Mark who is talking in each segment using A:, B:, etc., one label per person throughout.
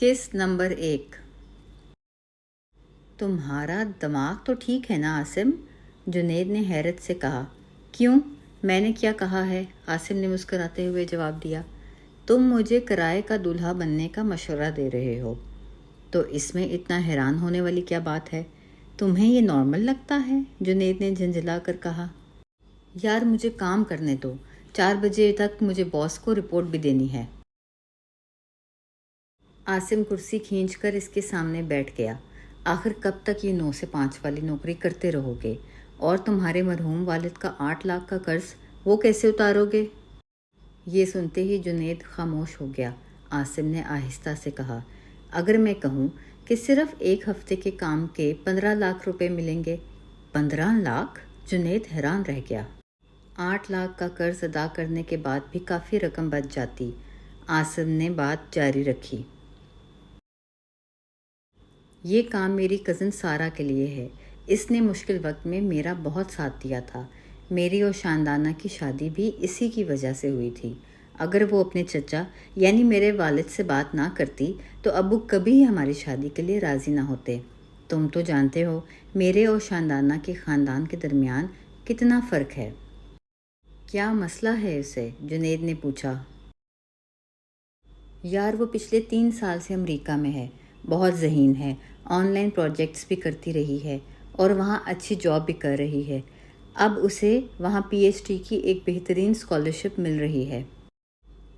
A: किस नंबर 1। तुम्हारा दिमाग तो ठीक है ना आसिम? जुनैद ने हैरत से कहा। क्यों, मैंने क्या कहा है? आसिम ने मुस्कुराते हुए जवाब दिया। तुम मुझे किराए का दूल्हा बनने का मशवरा दे रहे हो, तो इसमें इतना हैरान होने वाली क्या बात है? तुम्हें ये नॉर्मल लगता है? जुनैद ने झंझला कर कहा। यार मुझे काम करने दो, 4 बजे तक मुझे बॉस को रिपोर्ट भी देनी है। आसिम कुर्सी खींचकर इसके सामने बैठ गया। आखिर कब तक ये 9 से 5 वाली नौकरी करते रहोगे? और तुम्हारे मरहूम वालिद का 8 लाख का कर्ज वो कैसे उतारोगे? ये सुनते ही जुनैद खामोश हो गया। आसिम ने आहिस्ता से कहा, अगर मैं कहूँ कि सिर्फ 1 हफ्ते के काम के 15 लाख रुपए मिलेंगे। 15 लाख? जुनैद हैरान रह गया। 8 लाख का कर्ज अदा करने के बाद भी काफ़ी रकम बच जाती। आसिम ने बात जारी रखी। ये काम मेरी कज़न सारा के लिए है। इसने मुश्किल वक्त में मेरा बहुत साथ दिया था। मेरी और शानदाना की शादी भी इसी की वजह से हुई थी। अगर वो अपने चचा यानी मेरे वालिद से बात ना करती तो अब्बू कभी हमारी शादी के लिए राज़ी ना होते। तुम तो जानते हो मेरे और शानदाना के ख़ानदान के दरमियान कितना फ़र्क है। क्या मसला है उसे? जुनैद ने पूछा। यार वो पिछले 3 साल से अमेरिका में है, बहुत ज़हीन है, ऑनलाइन प्रोजेक्ट्स भी करती रही है और वहाँ अच्छी जॉब भी कर रही है। अब उसे वहाँ पीएचडी की एक बेहतरीन स्कॉलरशिप मिल रही है।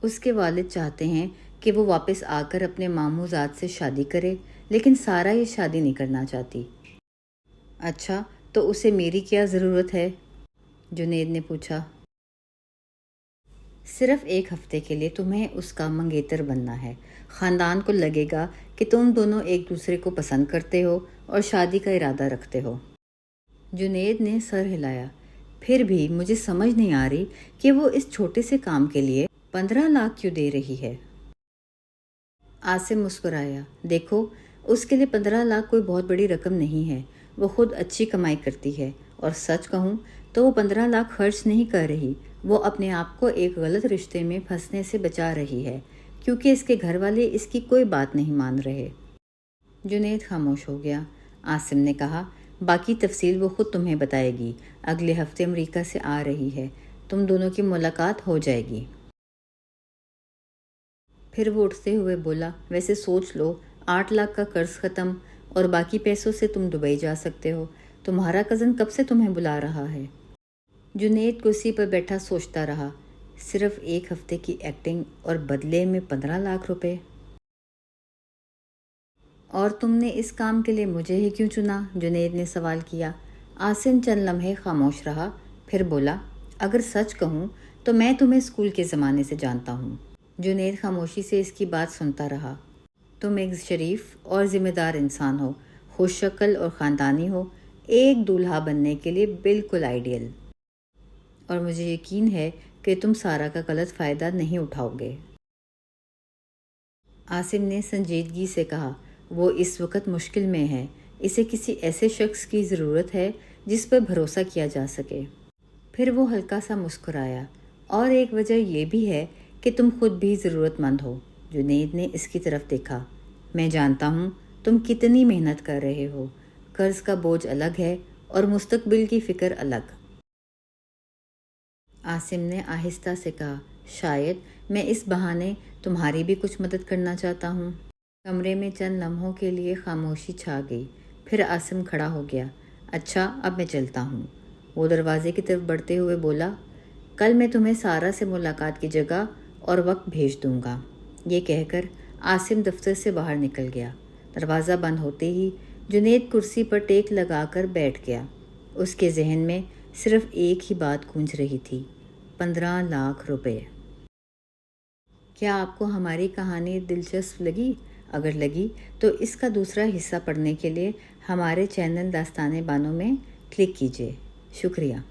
A: उसके वालिद चाहते हैं कि वो वापस आकर अपने मामूज़ाद से शादी करे, लेकिन सारा ये शादी नहीं करना चाहती। अच्छा, तो उसे मेरी क्या ज़रूरत है? जुनैद ने पूछा। सिर्फ 1 हफ्ते के लिए तुम्हें उसका मंगेतर बनना है। ख़ानदान को लगेगा कि तुम दोनों एक दूसरे को पसंद करते हो और शादी का इरादा रखते हो। जुनैद ने सर हिलाया। फिर भी मुझे समझ नहीं आ रही कि वो इस छोटे से काम के लिए 15 लाख क्यों दे रही है। आसिम मुस्कुराया। देखो, उसके लिए 15 लाख कोई बहुत बड़ी रकम नहीं है। वो खुद अच्छी कमाई करती है और सच कहूँ तो वो 15 लाख खर्च नहीं कर रही। वो अपने आप को एक गलत रिश्ते में फंसने से बचा रही है, क्योंकि इसके घर वाले इसकी कोई बात नहीं मान रहे। जुनैद खामोश हो गया। आसिम ने कहा, बाकी तफसील वो खुद तुम्हें बताएगी। अगले हफ्ते अमेरिका से आ रही है, तुम दोनों की मुलाकात हो जाएगी। फिर वो उठते हुए बोला, वैसे सोच लो, 8 लाख का कर्ज ख़त्म और बाकी पैसों से तुम दुबई जा सकते हो। तुम्हारा कज़न कब से तुम्हें बुला रहा है? जुनैद कुर्सी पर बैठा सोचता रहा। सिर्फ 1 हफ्ते की एक्टिंग और बदले में 15 लाख रुपए। और तुमने इस काम के लिए मुझे ही क्यों चुना? जुनैद ने सवाल किया। आसिम चंद लम्हे खामोश रहा, फिर बोला, अगर सच कहूँ तो मैं तुम्हें स्कूल के ज़माने से जानता हूँ। जुनैद खामोशी से इसकी बात सुनता रहा। तुम एक शरीफ और ज़िम्मेदार इंसान हो, खुशशक्ल और ख़ानदानी हो, एक दूल्हा बनने के लिए बिल्कुल आइडियल। और मुझे यकीन है कि तुम सारा का गलत फ़ायदा नहीं उठाओगे। आसिम ने संजीदगी से कहा, वो इस वक्त मुश्किल में है। इसे किसी ऐसे शख्स की ज़रूरत है जिस पर भरोसा किया जा सके। फिर वो हल्का सा मुस्कुराया। और एक वजह यह भी है कि तुम खुद भी ज़रूरतमंद हो। जुनैद ने इसकी तरफ देखा। मैं जानता हूँ तुम कितनी मेहनत कर रहे हो। कर्ज़ का बोझ अलग है और मुस्तकबिल की फ़िक्र अलग। आसिम ने आहिस्ता से कहा, शायद मैं इस बहाने तुम्हारी भी कुछ मदद करना चाहता हूँ। कमरे में चंद लम्हों के लिए खामोशी छा गई। फिर आसिम खड़ा हो गया। अच्छा, अब मैं चलता हूँ। वो दरवाजे की तरफ बढ़ते हुए बोला, कल मैं तुम्हें सारा से मुलाकात की जगह और वक्त भेज दूँगा। ये कहकर आसिम दफ्तर से बाहर निकल गया। दरवाज़ा बंद होते ही जुनैद कुर्सी पर टेक लगाकर बैठ गया। उसके जहन में सिर्फ एक ही बात गूंज रही थी, 15 लाख रुपए। क्या आपको हमारी कहानी दिलचस्प लगी? अगर लगी तो इसका दूसरा हिस्सा पढ़ने के लिए हमारे चैनल दास्तान-ए-बानो में क्लिक कीजिए। शुक्रिया।